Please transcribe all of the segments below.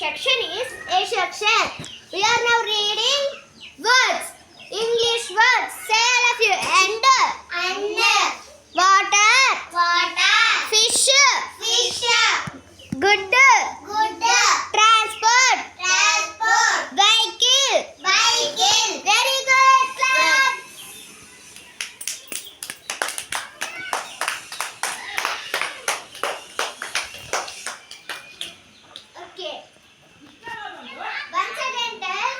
section is A section. We are now reading words. English words. Say all of you. Under. Water. Fish. Good. Transport. Vehicle. Very good. Clap. Okay. Once again tell.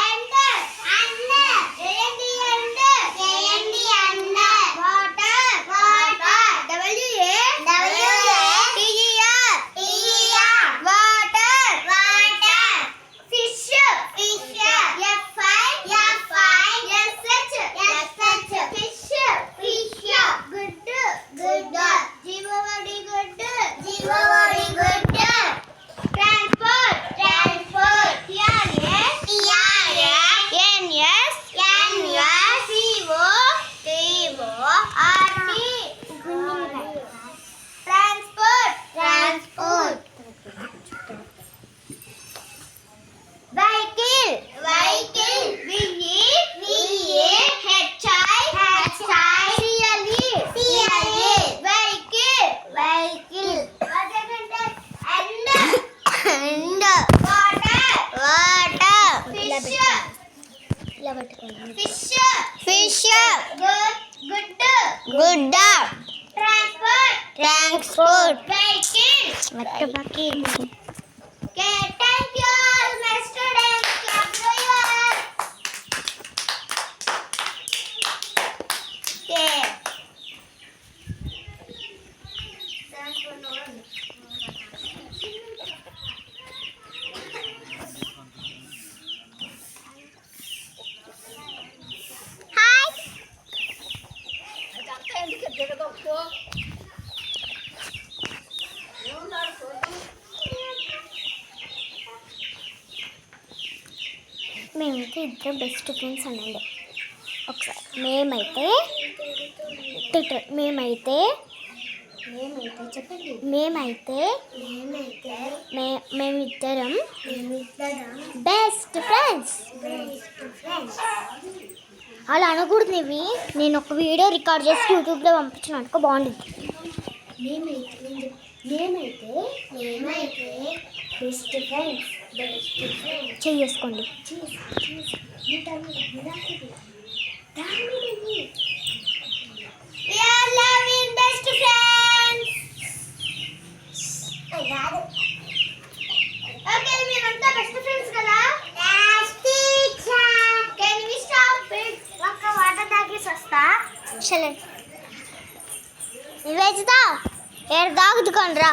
Under. Under. Water. Water. Fish. Fish. Good. Jivavadi good. Transport. Transport. Vehicle. Vehicle. Fish. Good. Transport. Vehicle. Okay, thank you all, my students. Clap for yours. Okay. మేమైతే ఇద్దరు best friends అనండి ఒకసారి. మేమిద్దరం best friends. అలా అనకూడదు ఇవి. నేను ఒక వీడియో రికార్డ్ చేసి యూట్యూబ్లో పంపించిన అనుకో బాగుంటుంది. మేమైతే బెస్ట్ ఫ్రెండ్స్. చేసుకోండి. We are loving best friends. Okay, మీరంతా బెస్ట్ ఫ్రెండ్స్ కదా? Can we stop it? ఒక్క వాటర్ తాగేసి వస్తా. చలో వేస్తా ఏడు తాగుతుకోండి రా.